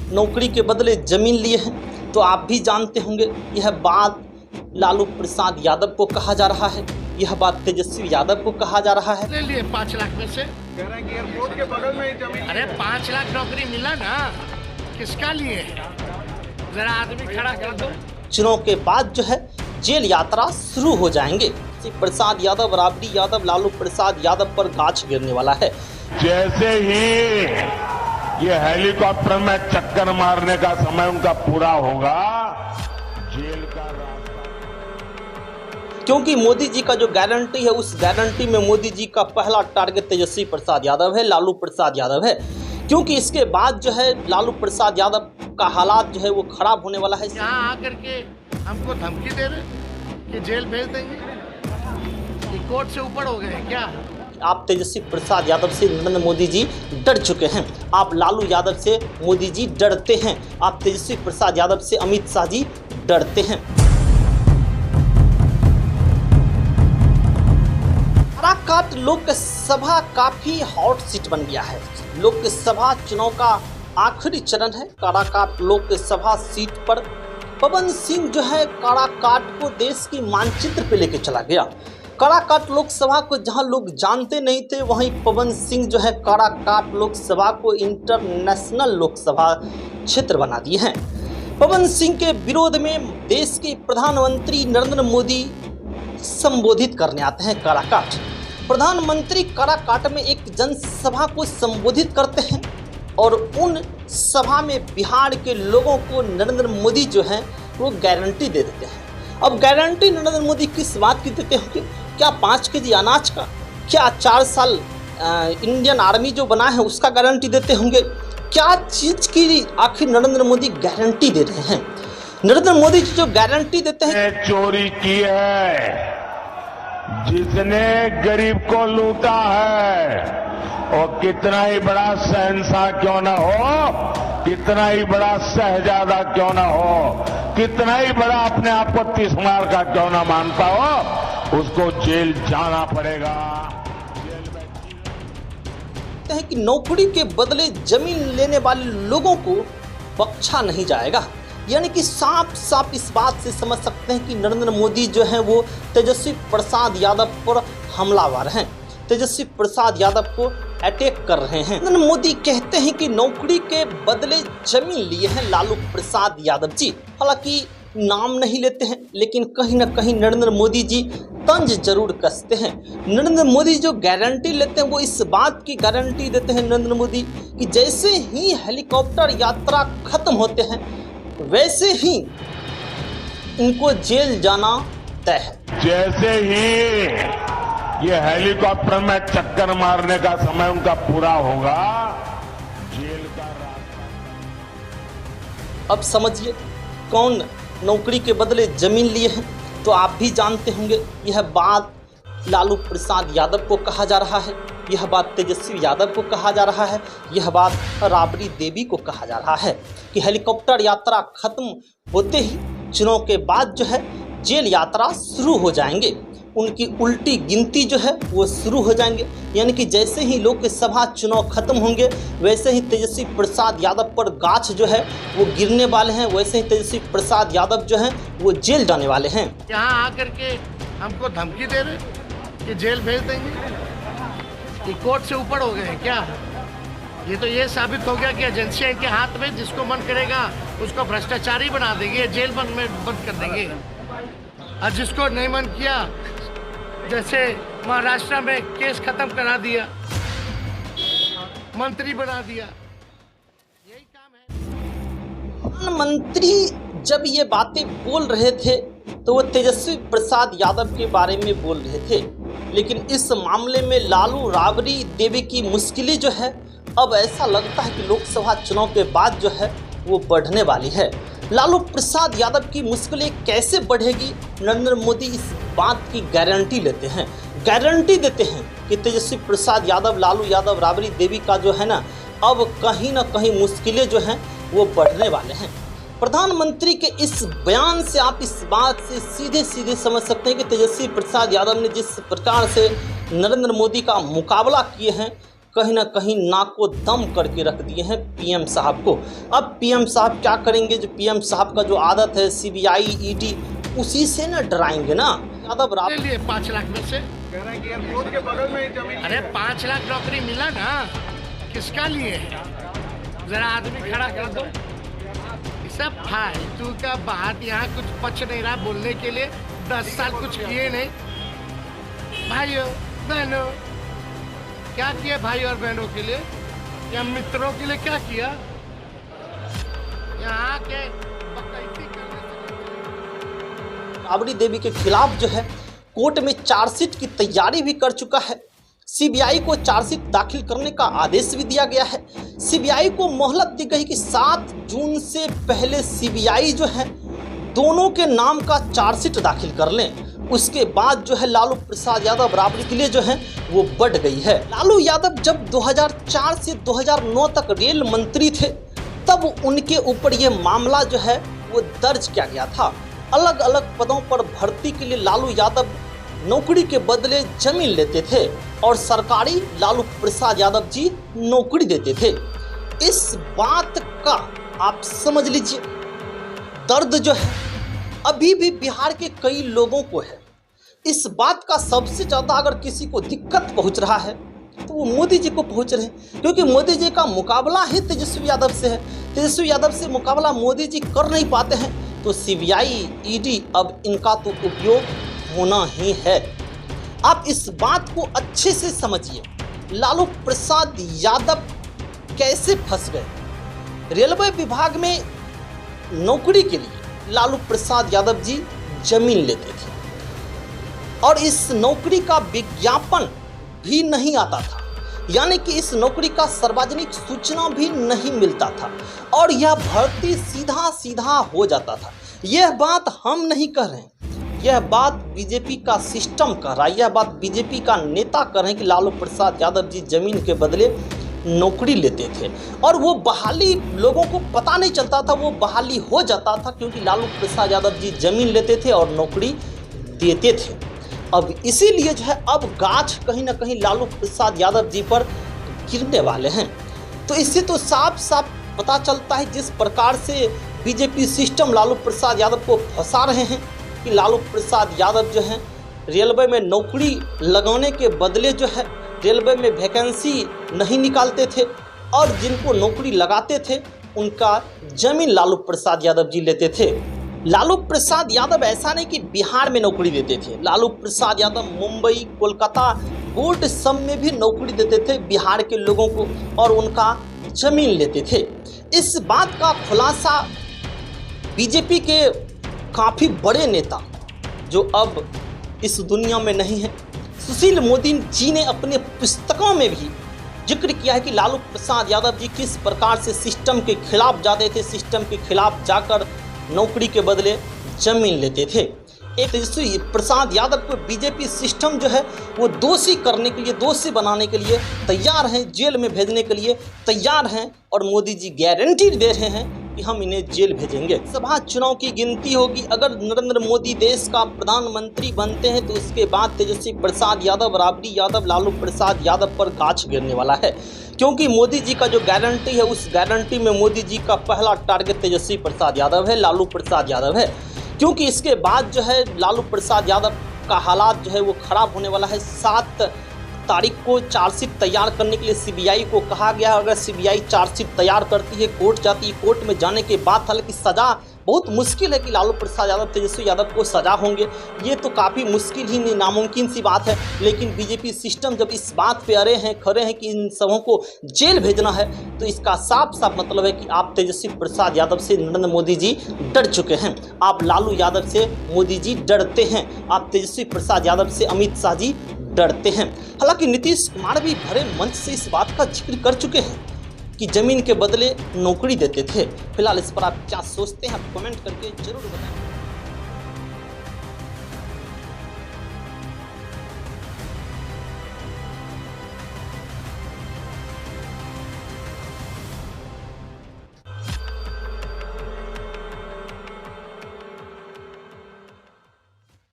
नौकरी के बदले जमीन लिए हैं, तो आप भी जानते होंगे यह बात लालू प्रसाद यादव को कहा जा रहा है, यह बात तेजस्वी यादव को कहा जा रहा है। ले लिए 5 लाख में से, कह रहे हैं कि एयरपोर्ट के बगल में ही जमीन। अरे 5 लाख नौकरी मिला ना, किसका लिए? जरा आदमी खड़ा कर दो। चुनाव के बाद जो है जेल यात्रा शुरू हो जाएंगे। प्रसाद यादव, राबड़ी यादव, लालू प्रसाद यादव पर गाछ गिरने वाला है। जैसे ही ये हेलीकॉप्टर में चक्कर मारने का समय उनका पूरा होगा, जेल का रास्ता, क्योंकि मोदी जी का जो गारंटी है, उस गारंटी में मोदी जी का पहला टारगेट तेजस्वी प्रसाद यादव है, लालू प्रसाद यादव है। क्योंकि इसके बाद जो है लालू प्रसाद यादव का हालात जो है वो खराब होने वाला है। यहाँ आकर के हमको धमकी दे रहे कि जेल भेज देंगे, कि कोर्ट से ऊपर हो गए क्या? आप तेजस्वी प्रसाद यादव से नरेंद्र मोदी जी डर चुके हैं, आप लालू यादव से मोदी जी डरते हैं, आप तेजस्वी प्रसाद यादव से अमित शाह जी डरते हैं। काराकाट लोकसभा काफी हॉट सीट बन गया है। लोकसभा चुनाव का आखिरी चरण है। काराकाट लोकसभा सीट पर पवन सिंह जो है काराकाट को देश की मानचित्र पे लेके चला गया। काराकाट लोकसभा को जहां लोग जानते नहीं थे, वहीं पवन सिंह जो है काराकाट लोकसभा को इंटरनेशनल लोकसभा क्षेत्र बना दिए हैं। पवन सिंह के विरोध में देश के प्रधानमंत्री नरेंद्र मोदी संबोधित करने आते हैं काराकाट। प्रधानमंत्री काराकाट में एक जनसभा को संबोधित करते हैं और उन सभा में बिहार के लोगों को नरेंद्र मोदी जो है वो गारंटी दे देते हैं। अब गारंटी नरेंद्र मोदी किस बात की देते होंगे? क्या 5 केजी अनाज का? क्या 4 साल इंडियन आर्मी जो बना है उसका गारंटी देते होंगे? क्या चीज़ की आखिर नरेंद्र मोदी गारंटी दे रहे हैं? नरेंद्र मोदी जो गारंटी देते हैं, चोरी की है, जिसने गरीब को लूटा है, और कितना ही बड़ा शहंशाह क्यों न हो, कितना ही बड़ा शहजादा क्यों न हो, कितना ही बड़ा अपने आप को तिस्मार का क्यों न मानता हो, उसको जेल जाना पड़ेगा। है कि नौकरी के बदले जमीन लेने वाले लोगों को बख्शा नहीं जाएगा। यानी कि साफ साफ इस बात से समझ सकते हैं कि नरेंद्र मोदी जो है वो तेजस्वी प्रसाद यादव पर हमलावर हैं, तेजस्वी प्रसाद यादव को अटैक कर रहे हैं। नरेंद्र मोदी कहते हैं कि नौकरी के बदले जमीन लिए हैं लालू प्रसाद यादव जी। हालांकि नाम नहीं लेते हैं, लेकिन कहीं ना कहीं नरेंद्र मोदी जी तंज जरूर कसते हैं। नरेंद्र मोदी जो गारंटी लेते हैं वो इस बात की गारंटी देते हैं नरेंद्र मोदी कि जैसे ही हेलीकॉप्टर यात्रा खत्म होते हैं वैसे ही इनको जेल जाना तय है। जैसे ही ये हेलीकॉप्टर में चक्कर मारने का समय उनका पूरा होगा, जेल का रास्ता। अब समझिए कौन नौकरी के बदले जमीन लिए हैं, तो आप भी जानते होंगे यह बात लालू प्रसाद यादव को कहा जा रहा है, यह बात तेजस्वी यादव को कहा जा रहा है, यह बात राबड़ी देवी को कहा जा रहा है कि हेलीकॉप्टर यात्रा खत्म होते ही चुनाव के बाद जो है जेल यात्रा शुरू हो जाएंगे। उनकी उल्टी गिनती जो है वो शुरू हो जाएंगे। यानी कि जैसे ही लोकसभा चुनाव खत्म होंगे वैसे ही तेजस्वी प्रसाद यादव पर गाछ जो है वो गिरने वाले हैं, वैसे ही तेजस्वी प्रसाद यादव जो हैं वो जेल जाने वाले हैं। यहाँ आकर के हमको धमकी दे रहे कि जेल भेज देंगे, कि कोर्ट से ऊपर हो गए क्या? ये तो ये साबित हो गया कि एजेंसियां इनके हाथ में, जिसको मन करेगा उसको भ्रष्टाचारी बना देंगे, जेल बंद कर देंगे, और जिसको नहीं मन किया, जैसे महाराष्ट्र में केस खत्म करा दिया, मंत्री बना दिया, यही काम है। प्रधानमंत्री जब ये बातें बोल रहे थे तो वो तेजस्वी प्रसाद यादव के बारे में बोल रहे थे, लेकिन इस मामले में लालू राबड़ी देवी की मुश्किलें जो है अब ऐसा लगता है कि लोकसभा चुनाव के बाद जो है वो बढ़ने वाली है। लालू प्रसाद यादव की मुश्किलें कैसे बढ़ेगी, नरेंद्र मोदी इस बात की गारंटी लेते हैं, गारंटी देते हैं कि तेजस्वी प्रसाद यादव, लालू यादव, राबड़ी देवी का जो है ना अब कहीं ना कहीं मुश्किलें जो हैं वो बढ़ने वाले हैं। प्रधानमंत्री के इस बयान से आप इस बात से सीधे सीधे समझ सकते हैं कि तेजस्वी प्रसाद यादव ने जिस प्रकार से नरेंद्र मोदी का मुकाबला किए हैं, कहीं ना कहीं नाको दम करके रख दिए हैं पीएम साहब को। अब पीएम साहब क्या करेंगे? जो पीएम साहब का जो आदत है सीबीआई ईडी, उसी से ना डराएंगे ना। यादव ले लिए 5 लाख में से। कह रहे हैं कि एयरपोर्ट के बगल में ही जमीन। अरे 5 लाख नौकरी मिला ना, किसका लिए है? जरा आदमी खड़ा कर दो। ये सब फालतू का बात, यहाँ कुछ पच नहीं रहा बोलने के लिए। 10 साल कुछ किए नहीं। भाइयों बहनों, क्या किया भाई और बहनों के लिए या मित्रों के लिए? क्या किया? यहाँ के बकैती करने से राबड़ी देवी के खिलाफ जो है कोर्ट में चार्जशीट की तैयारी भी कर चुका है। सीबीआई को चार्जशीट दाखिल करने का आदेश भी दिया गया है। सीबीआई को मोहलत दी गई कि 7 जून से पहले सीबीआई जो है दोनों के नाम का चार्जशीट दाखिल कर लें। उसके बाद जो है लालू प्रसाद यादव राबड़ी के लिए जो है वो बढ़ गई है। लालू यादव जब 2004 से 2009 तक रेल मंत्री थे, तब उनके ऊपर ये मामला जो है वो दर्ज किया गया था। अलग अलग पदों पर भर्ती के लिए लालू यादव नौकरी के बदले जमीन लेते थे और सरकारी लालू प्रसाद यादव जी नौकरी देते थे। इस बात का आप समझ लीजिए दर्द जो है अभी भी बिहार के कई लोगों को है। इस बात का सबसे ज़्यादा अगर किसी को दिक्कत पहुंच रहा है तो वो मोदी जी को पहुंच रहे हैं, क्योंकि मोदी जी का मुकाबला ही तेजस्वी यादव से है। तेजस्वी यादव से मुकाबला मोदी जी कर नहीं पाते हैं, तो सीबीआई ईडी अब इनका तो उपयोग होना ही है। आप इस बात को अच्छे से समझिए, लालू प्रसाद यादव कैसे फंस गए। रेलवे विभाग में नौकरी के लिए लालू प्रसाद यादव जी जमीन लेते थे और इस नौकरी का विज्ञापन भी नहीं आता था, यानी कि इस नौकरी का सार्वजनिक सूचना भी नहीं मिलता था और यह भर्ती सीधा सीधा हो जाता था। यह बात हम नहीं कह रहे हैं, यह बात बीजेपी का सिस्टम कह रहा है, यह बात बीजेपी का नेता कह रहे हैं कि लालू प्रसाद यादव जी जमीन के बदले नौकरी लेते थे और वो बहाली लोगों को पता नहीं चलता था, वो बहाली हो जाता था क्योंकि लालू प्रसाद यादव जी जमीन लेते थे और नौकरी देते थे। अब इसीलिए जो है अब गाछ कहीं ना कहीं लालू प्रसाद यादव जी पर गिरने वाले हैं। तो इससे तो साफ साफ पता चलता है जिस प्रकार से बीजेपी सिस्टम लालू प्रसाद यादव को फंसा रहे हैं कि लालू प्रसाद यादव जो है रेलवे में नौकरी लगाने के बदले जो है रेलवे में वैकेंसी नहीं निकालते थे और जिनको नौकरी लगाते थे उनका जमीन लालू प्रसाद यादव जी लेते थे। लालू प्रसाद यादव ऐसा नहीं कि बिहार में नौकरी देते थे, लालू प्रसाद यादव मुंबई, कोलकाता, बोर्ड सब में भी नौकरी देते थे बिहार के लोगों को और उनका जमीन लेते थे। इस बात का खुलासा बीजेपी के काफ़ी बड़े नेता जो अब इस दुनिया में नहीं है, सुशील मोदी जी ने अपने पुस्तकों में भी जिक्र किया है कि लालू प्रसाद यादव जी किस प्रकार से सिस्टम के खिलाफ जाते थे, सिस्टम के खिलाफ जाकर नौकरी के बदले जमीन लेते थे। एक तेजस्वी प्रसाद यादव को बीजेपी सिस्टम जो है वो दोषी करने के लिए, दोषी बनाने के लिए तैयार हैं, जेल में भेजने के लिए तैयार हैं और मोदी जी गारंटी दे रहे हैं कि हम इन्हें जेल भेजेंगे। सभा चुनाव की गिनती होगी, अगर नरेंद्र मोदी देश का प्रधानमंत्री बनते हैं तो उसके बाद तेजस्वी प्रसाद यादव, राबड़ी यादव, लालू प्रसाद यादव पर गाछ गिरने वाला है, क्योंकि मोदी जी का जो गारंटी है उस गारंटी में मोदी जी का पहला टारगेट तेजस्वी प्रसाद यादव है, लालू प्रसाद यादव है, क्योंकि इसके बाद जो है लालू प्रसाद यादव का हालात जो है वो खराब होने वाला है। 7 तारीख को चार्जशीट तैयार करने के लिए सीबीआई को कहा गया है। अगर सीबीआई चार्जशीट तैयार करती है, कोर्ट जाती है, कोर्ट में जाने के बाद हालांकि सज़ा बहुत मुश्किल है कि लालू प्रसाद यादव, तेजस्वी यादव को सज़ा होंगे, ये तो काफ़ी मुश्किल ही नहीं, नामुमकिन सी बात है। लेकिन बीजेपी सिस्टम जब इस बात पे अड़े हैं, खड़े हैं कि इन सबों को जेल भेजना है, तो इसका साफ साफ मतलब है कि आप तेजस्वी प्रसाद यादव से नरेंद्र मोदी जी डर चुके हैं, आप लालू यादव से मोदी जी डरते हैं, आप तेजस्वी प्रसाद यादव से अमित शाह जी डरते हैं। हालांकि नीतीश कुमार भी भरे मंच से इस बात का जिक्र कर चुके हैं कि जमीन के बदले नौकरी देते थे। फिलहाल इस पर आप क्या सोचते हैं, आप कमेंट करके जरूर बताएं।